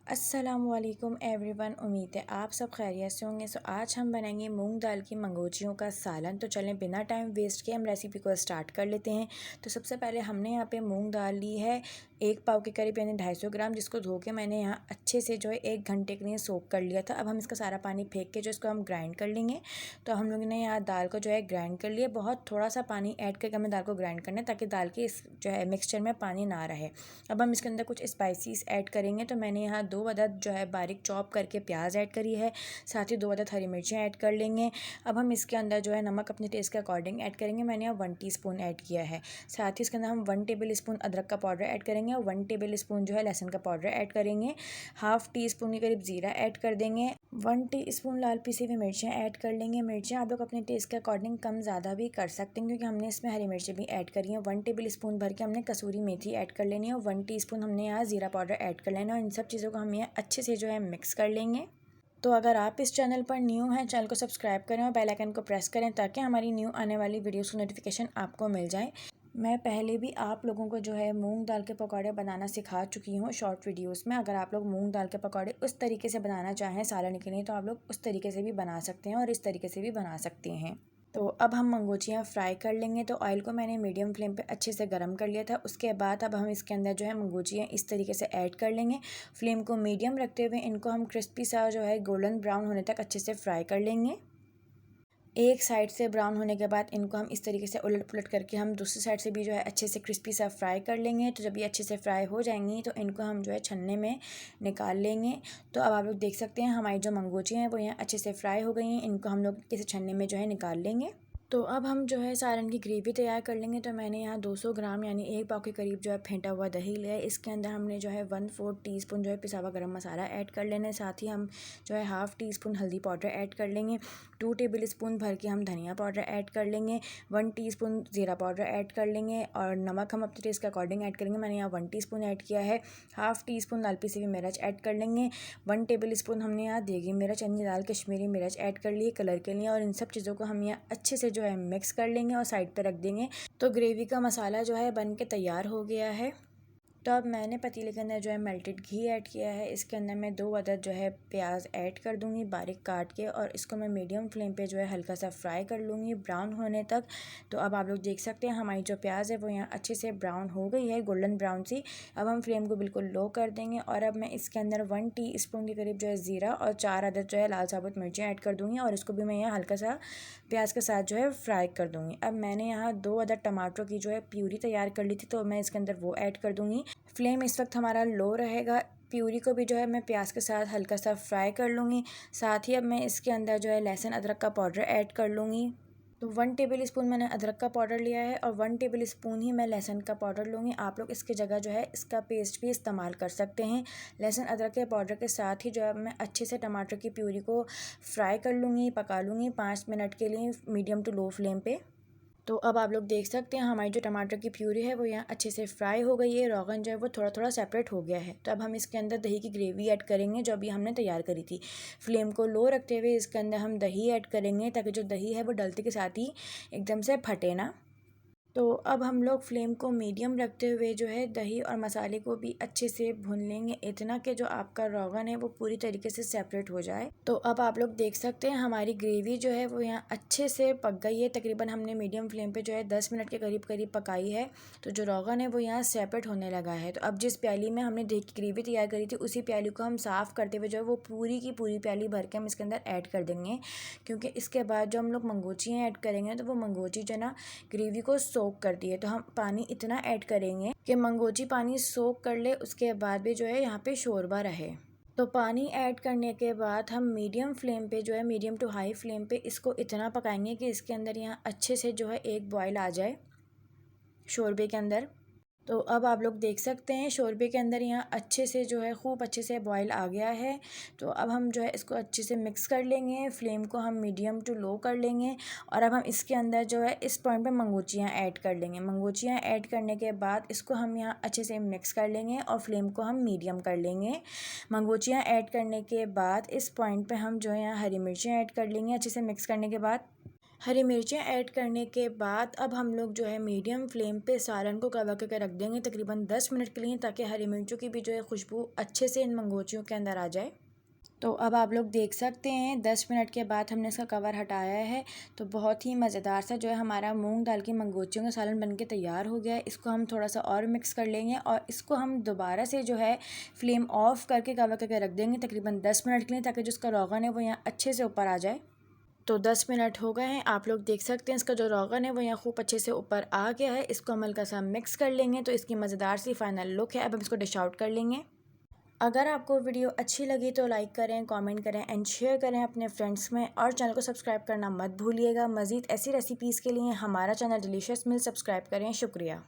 अस्सलामुअलैकुम एवरीवन। उम्मीद है आप सब खैरियत से होंगे। सो आज हम बनाएंगे मूंग दाल की मंगोचियों का सालन। तो चलें बिना टाइम वेस्ट किए हम रेसिपी को स्टार्ट कर लेते हैं। तो सबसे पहले हमने यहाँ पे मूंग दाल ली है 1 पाव के करीब यानी 250 ग्राम, जिसको धो के मैंने यहाँ अच्छे से जो है 1 घंटे के लिए सोक कर लिया था। अब हम इसका सारा पानी फेंक के जो इसको हम ग्राइंड कर लेंगे। तो हम लोगों ने यहाँ दाल को जो है ग्राइंड कर लिया। बहुत थोड़ा सा पानी ऐड करके हमें दाल को ग्राइंड करना है ताकि दाल के इस जो है मिक्सचर में पानी ना रहे। अब हम इसके अंदर कुछ स्पाइसीज ऐड करेंगे। तो मैंने यहाँ 2 अदद जो है बारीक चॉप करके प्याज ऐड करी है, साथ ही 2 अदद हरी मिर्चें ऐड कर लेंगे। अब हम इसके अंदर जो है नमक अपने टेस्ट के अकॉर्डिंग ऐड करेंगे। मैंने यहाँ 1 टीस्पून ऐड किया है। साथ ही इसके अंदर हम 1 टेबल स्पून अदरक का पाउडर ऐड करेंगे और 1 टेबल स्पून जो है लहसुन का पाउडर ऐड करेंगे। हाफ टी स्पून के करीब ज़ीरा ऐड कर देंगे। 1 टीस्पून लाल पिसी हुई मिर्चें ऐड कर लेंगे। मिर्चें आप लोग अपने टेस्ट के अकॉर्डिंग कम ज़्यादा भी कर सकते हैं क्योंकि हमने इसमें हरी मिर्चें भी ऐड करी हैं। 1 टेबल स्पून भर के हमने कसूरी मेथी ऐड कर लेनी है और 1 टीस्पून हमने यहाँ ज़ीरा पाउडर ऐड कर लेना है और इन सब चीज़ों को हम यहाँ अच्छे से जो है मिक्स कर लेंगे। तो अगर आप इस चैनल पर न्यू हैं, चैनल को सब्सक्राइब करें और बेल आइकन को प्रेस करें ताकि हमारी न्यू आने वाली वीडियोस की नोटिफिकेशन आपको मिल जाए। मैं पहले भी आप लोगों को जो है मूंग दाल के पकौड़े बनाना सिखा चुकी हूँ शॉर्ट वीडियोस में। अगर आप लोग मूंग दाल के पकौड़े उस तरीके से बनाना चाहें सालन के लिए तो आप लोग उस तरीके से भी बना सकते हैं और इस तरीके से भी बना सकते हैं। तो अब हम मंगोचियाँ फ्राई कर लेंगे। तो ऑयल को मैंने मीडियम फ्लेम पे अच्छे से गर्म कर लिया था। उसके बाद अब हम इसके अंदर जो है मंगोचियाँ इस तरीके से ऐड कर लेंगे। फ्लेम को मीडियम रखते हुए इनको हम क्रिस्पी सा जो है गोल्डन ब्राउन होने तक अच्छे से फ्राई कर लेंगे। एक साइड से ब्राउन होने के बाद इनको हम इस तरीके से उलट पुलट करके हम दूसरी साइड से भी जो है अच्छे से क्रिस्पी सा फ्राई कर लेंगे। तो जब ये अच्छे से फ्राई हो जाएंगी तो इनको हम जो है छन्ने में निकाल लेंगे। तो अब आप लोग देख सकते हैं हमारी जो मंगोचियाँ हैं वो यहाँ अच्छे से फ्राई हो गई हैं। इनको हम लोग किसी छन्ने में जो है निकाल लेंगे। तो अब हम जो है सालन की ग्रेवी तैयार कर लेंगे। तो मैंने यहाँ 200 ग्राम यानी 1 पाव के करीब जो है फेंटा हुआ दही लिया है। इसके अंदर हमने जो है 1/4 टीस्पून जो है पिसा हुआ गरम मसाला ऐड कर लेना है। साथ ही हम जो है हाफ़ टी स्पून हल्दी पाउडर ऐड कर लेंगे। 2 टेबल स्पून भर के हम धनिया पाउडर ऐड कर लेंगे। 1 टीस्पून ज़ीरा पाउडर ऐड कर लेंगे और नमक हम अपने टेस्ट के अकॉर्डिंग ऐड करेंगे। मैंने यहाँ 1 टीस्पून ऐड किया है। हाफ़ टी स्पून लाल पिसी हुई मिर्च ऐड कर लेंगे। 1 टेबल स्पून हमने यहाँ देगी मिर्च यानी लाल कश्मीरी मिर्च ऐड कर ली कलर के लिए। और इन सब चीज़ों को हम यहाँ अच्छे से जो है मिक्स कर लेंगे और साइड पे रख देंगे। तो ग्रेवी का मसाला जो है बन के तैयार हो गया है। तो अब मैंने पतीले के अंदर जो है मेल्टेड घी ऐड किया है। इसके अंदर मैं 2 अदद जो है प्याज ऐड कर दूंगी बारीक काट के और इसको मैं मीडियम फ्लेम पे जो है हल्का सा फ्राई कर लूँगी ब्राउन होने तक। तो अब आप लोग देख सकते हैं हमारी जो प्याज है वो यहाँ अच्छे से ब्राउन हो गई है, गोल्डन ब्राउन सी। अब हम फ्लेम को बिल्कुल लो कर देंगे और अब मैं इसके अंदर 1 टीस्पून के करीब जो है ज़ीरा और 4 अदद जो है लाल साबुत मिर्चें ऐड कर दूँगी और इसको भी मैं यहाँ हल्का सा प्याज के साथ जो है फ्राई कर दूँगी। अब मैंने यहाँ 2 अदद टमाटरों की जो है प्यूरी तैयार कर ली थी तो मैं इसके अंदर वो ऐड कर दूँगी। फ्लेम इस वक्त हमारा लो रहेगा। प्यूरी को भी जो है मैं प्याज के साथ हल्का सा फ्राई कर लूँगी। साथ ही अब मैं इसके अंदर जो है लहसुन अदरक का पाउडर ऐड कर लूँगी। तो 1 टेबल स्पून मैंने अदरक का पाउडर लिया है और 1 टेबल स्पून ही मैं लहसुन का पाउडर लूँगी। आप लोग इसकी जगह जो है इसका पेस्ट भी इस्तेमाल कर सकते हैं। लहसुन अदरक के पाउडर के साथ ही जो है मैं अच्छे से टमाटर की प्यूरी को फ्राई कर लूँगी, पका लूँगी 5 मिनट के लिए मीडियम टू लो फ्लेम पे। तो अब आप लोग देख सकते हैं हमारी जो टमाटर की प्यूरी है वो यहाँ अच्छे से फ्राई हो गई है। रोगन जो है वो थोड़ा थोड़ा सेपरेट हो गया है। तो अब हम इसके अंदर दही की ग्रेवी ऐड करेंगे जो अभी हमने तैयार करी थी। फ्लेम को लो रखते हुए इसके अंदर हम दही ऐड करेंगे ताकि जो दही है वो डलते के साथ ही एकदम से फटे ना। तो अब हम लोग फ्लेम को मीडियम रखते हुए जो है दही और मसाले को भी अच्छे से भून लेंगे, इतना कि जो आपका रोगन है वो पूरी तरीके से सेपरेट हो जाए। तो अब आप लोग देख सकते हैं हमारी ग्रेवी जो है वो यहाँ अच्छे से पक गई है। तकरीबन हमने मीडियम फ्लेम पे जो है 10 मिनट के करीब करीब पकाई है। तो जो रोगन है वो यहाँ सेपरेट होने लगा है। तो अब जिस प्याली में हमने दही की ग्रेवी तैयार करी थी उसी प्याली को हम साफ़ करते हुए जो है वो पूरी की पूरी प्याली भर के हम इसके अंदर ऐड कर देंगे, क्योंकि इसके बाद जो हम लोग मंगोचियाँ ऐड करेंगे तो वो मंगोची जो है ना ग्रेवी को सोक करती है। तो हम पानी इतना ऐड करेंगे कि मंगोची पानी सोक कर ले, उसके बाद भी जो है यहाँ पे शोरबा रहे। तो पानी ऐड करने के बाद हम मीडियम फ्लेम पे जो है मीडियम टू हाई फ्लेम पे इसको इतना पकाएंगे कि इसके अंदर यहाँ अच्छे से जो है एक बॉयल आ जाए शोरबे के अंदर। तो अब आप लोग देख सकते हैं शोरबे के अंदर यहाँ अच्छे से जो है खूब अच्छे से बॉयल आ गया है। तो अब हम जो है इसको अच्छे से मिक्स कर लेंगे। फ्लेम को हम मीडियम टू लो कर लेंगे और अब हम इसके अंदर जो है इस पॉइंट पे मंगोचियाँ ऐड कर लेंगे। मंगोचियाँ ऐड करने के बाद इसको हम यहाँ अच्छे से मिक्स कर लेंगे और फ्लेम को हम मीडियम कर लेंगे। मंगोचियाँ ऐड करने के बाद इस पॉइंट पर हम जो है यहाँ हरी मिर्चें ऐड कर लेंगे अच्छे से मिक्स करने के बाद। हरी मिर्चें ऐड करने के बाद अब हम लोग जो है मीडियम फ्लेम पे सालन को कवर करके रख देंगे तकरीबन 10 मिनट के लिए, ताकि हरी मिर्चों की भी जो है खुशबू अच्छे से इन मंगोचियों के अंदर आ जाए। तो अब आप लोग देख सकते हैं 10 मिनट के बाद हमने इसका कवर हटाया है। तो बहुत ही मज़ेदार सा जो है हमारा मूंग दाल की मंगोचियों का सालन बनके तैयार हो गया है। इसको हम थोड़ा सा और मिक्स कर लेंगे और इसको हम दोबारा से जो है फ्लेम ऑफ करके कवर करके रख देंगे तकरीबन 10 मिनट के लिए, ताकि जो इसका रोगन है वो यहाँ अच्छे से ऊपर आ जाए। तो 10 मिनट हो गए हैं, आप लोग देख सकते हैं इसका जो रोगन है वो यहाँ खूब अच्छे से ऊपर आ गया है। इसको हम हल्का सा मिक्स कर लेंगे तो इसकी मज़ेदार सी फाइनल लुक है। अब हम इसको डिश आउट कर लेंगे। अगर आपको वीडियो अच्छी लगी तो लाइक करें, कमेंट करें एंड शेयर करें अपने फ्रेंड्स में, और चैनल को सब्सक्राइब करना मत भूलिएगा। मज़ीद ऐसी रेसिपीज़ के लिए हमारा चैनल डिलीशियस मील सब्सक्राइब करें। शुक्रिया।